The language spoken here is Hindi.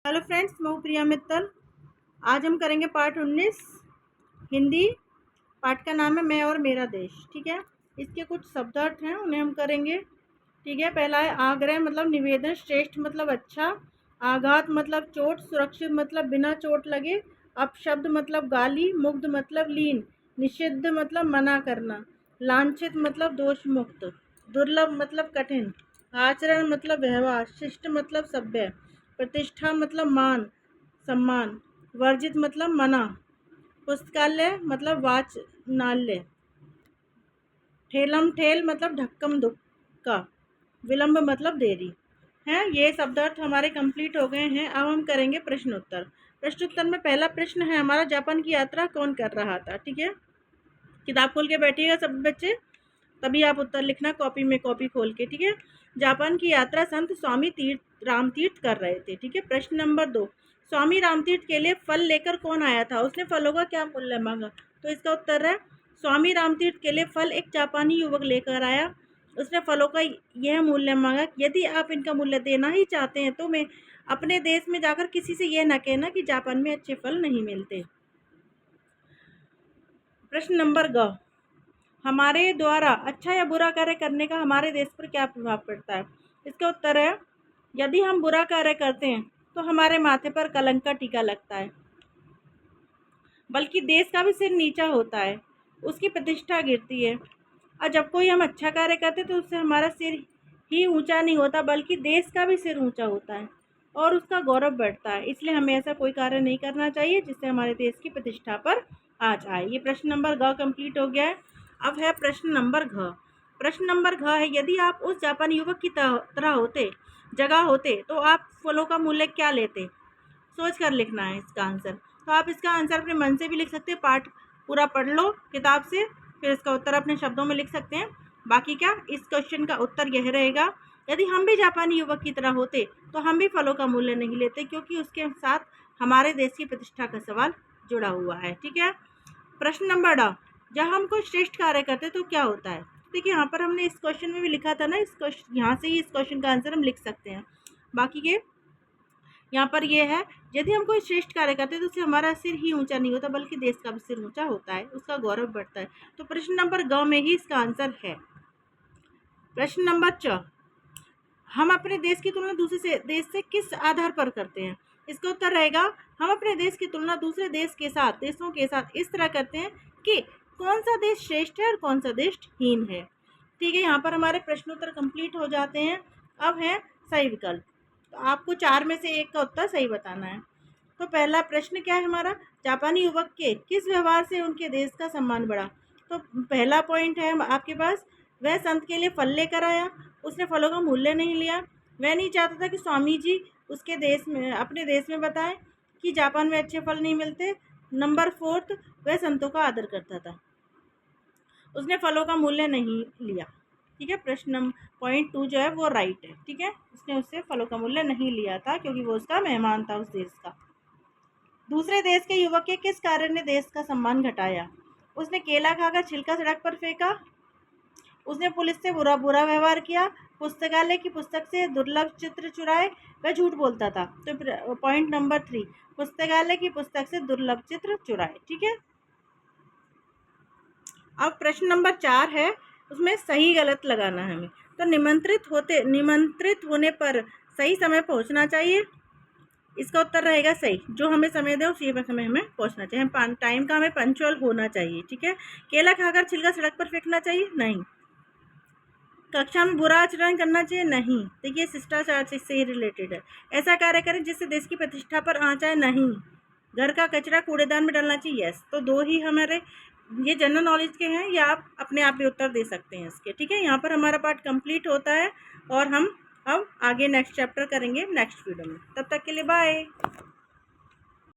हेलो फ्रेंड्स, मैं हूँ प्रिया मित्तल। आज हम करेंगे पार्ट 19 हिंदी। पार्ट का नाम है मैं और मेरा देश। ठीक है, इसके कुछ शब्दार्थ हैं, उन्हें हम करेंगे। ठीक है, पहला है आग्रह मतलब निवेदन, श्रेष्ठ मतलब अच्छा, आघात मतलब चोट, सुरक्षित मतलब बिना चोट लगे, अपशब्द मतलब गाली, मुग्ध मतलब लीन, निषिद्ध मतलब मना करना, लांछित मतलब दोष मुक्त, दुर्लभ मतलब कठिन, आचरण मतलब व्यवहार, शिष्ट मतलब सभ्य, प्रतिष्ठा मतलब मान सम्मान, वर्जित मतलब मना, पुस्तकालय मतलब वाचनालय, ठेलम ठेल मतलब ढक्कम दुक्का, विलंब मतलब देरी है। ये शब्दार्थ हमारे कंप्लीट हो गए हैं। अब हम करेंगे प्रश्नोत्तर। प्रश्नोत्तर में पहला प्रश्न है हमारा, जापान की यात्रा कौन कर रहा था। ठीक है, किताब खोल के बैठिएगा सब बच्चे, तभी आप उत्तर लिखना कॉपी में, कॉपी खोल के। ठीक है, जापान की यात्रा संत स्वामी रामतीर्थ कर रहे थे। ठीक है, प्रश्न नंबर 2, स्वामी रामतीर्थ के लिए फल लेकर कौन आया था, उसने फलों का क्या मूल्य मांगा। तो इसका उत्तर है, स्वामी रामतीर्थ के लिए फल एक जापानी युवक लेकर आया। उसने फलों का यह मूल्य मांगा, यदि आप इनका मूल्य देना ही चाहते हैं तो मैं अपने देश में जाकर किसी से यह न कहना कि जापान में अच्छे फल नहीं मिलते। प्रश्न नंबर ग, हमारे द्वारा अच्छा या बुरा कार्य करने का हमारे देश पर क्या प्रभाव पड़ता है। इसका उत्तर है, यदि हम बुरा कार्य करते हैं तो हमारे माथे पर कलंक का टीका लगता है, बल्कि देश का भी सिर नीचा होता है, उसकी प्रतिष्ठा गिरती है। और जब कोई हम अच्छा कार्य करते तो उससे हमारा सिर ही ऊंचा नहीं होता, बल्कि देश का भी सिर ऊंचा होता है और उसका गौरव बढ़ता है। इसलिए हमें ऐसा कोई कार्य नहीं करना चाहिए जिससे हमारे देश की प्रतिष्ठा पर आँच आए। ये प्रश्न नंबर ग कंप्लीट हो गया है। अब है प्रश्न नंबर घ। प्रश्न नंबर घ है, यदि आप उस जापानी युवक की तरह जगह होते तो आप फलों का मूल्य क्या लेते। सोच कर लिखना है इसका आंसर। तो आप इसका आंसर अपने मन से भी लिख सकते हैं, पाठ पूरा पढ़ लो किताब से, फिर इसका उत्तर अपने शब्दों में लिख सकते हैं। बाकी क्या, इस क्वेश्चन का उत्तर यह रहेगा, यदि हम भी जापानी युवक की तरह होते तो हम भी फलों का मूल्य नहीं लेते, क्योंकि उसके साथ हमारे देश की प्रतिष्ठा का सवाल जुड़ा हुआ है। ठीक है, प्रश्न नंबर ड, जब हम कोई श्रेष्ठ कार्य करते तो क्या होता है। देखिए, यहाँ पर हमने इस क्वेश्चन में भी लिखा था ना, इस क्वेश्चन यहाँ से ही इस क्वेश्चन का आंसर हम लिख सकते हैं। बाकी के यहाँ पर यह है, यदि हम कोई श्रेष्ठ कार्य करते हैं तो उससे हमारा सिर ही ऊंचा नहीं होता, बल्कि देश का भी सिर ऊंचा होता है, उसका गौरव बढ़ता है। तो प्रश्न नंबर ग में ही इसका आंसर है। प्रश्न नंबर च, हम अपने देश की तुलना दूसरे देश से किस आधार पर करते हैं। इसका उत्तर रहेगा, हम अपने देश की तुलना दूसरे देशों के साथ इस तरह करते हैं कि कौन सा देश श्रेष्ठ है और कौन सा देश हीन है। ठीक है, यहाँ पर हमारे प्रश्नोत्तर कंप्लीट हो जाते हैं। अब है सही विकल्प। तो आपको 4 में से 1 का उत्तर सही बताना है। तो पहला प्रश्न क्या है हमारा, जापानी युवक के किस व्यवहार से उनके देश का सम्मान बढ़ा। तो पहला पॉइंट है आपके पास, वह संत के लिए फल लेकर आया, उसने फलों का मूल्य नहीं लिया, वह नहीं चाहता था कि स्वामी जी उसके देश में, अपने देश में बताएं कि जापान में अच्छे फल नहीं मिलते। नंबर 4, वह संतों का आदर करता था, उसने फलों का मूल्य नहीं लिया। ठीक है, प्रश्न पॉइंट 2 जो है वो राइट है। ठीक है, उसने उससे फलों का मूल्य नहीं लिया था क्योंकि वो उसका मेहमान था उस देश का। दूसरे देश के युवक के किस कार्य ने देश का सम्मान घटाया। उसने केला खाकर छिलका सड़क पर फेंका, उसने पुलिस से बुरा व्यवहार किया, पुस्तकालय की पुस्तक से दुर्लभ चित्र चुराए, वह झूठ बोलता था। तो पॉइंट नंबर 3, पुस्तकालय की पुस्तक से दुर्लभ चित्र चुराए। ठीक है, अब प्रश्न नंबर 4 है, उसमें सही गलत लगाना है हमें। तो निमंत्रित होने पर सही समय पहुंचना चाहिए। इसका उत्तर रहेगा सही, जो हमें समय दे उसी समय हमें पहुंचना चाहिए, टाइम का हमें पंचुअल होना चाहिए। ठीक है, केला खाकर छिलका सड़क पर फेंकना चाहिए नहीं, कक्षा में बुरा आचरण करना चाहिए नहीं, देखिए शिष्टाचार से ही रिलेटेड है। ऐसा कार्य करें जिससे देश की प्रतिष्ठा पर आँच आए नहीं, घर का कचरा कूड़ेदान में डालना चाहिए यस। तो 2 ही हमारे ये जनरल नॉलेज के हैं, या आप अपने आप ही उत्तर दे सकते हैं इसके। ठीक है, यहाँ पर हमारा पार्ट कंप्लीट होता है और हम अब आगे नेक्स्ट चैप्टर करेंगे नेक्स्ट वीडियो में। तब तक के लिए बाय।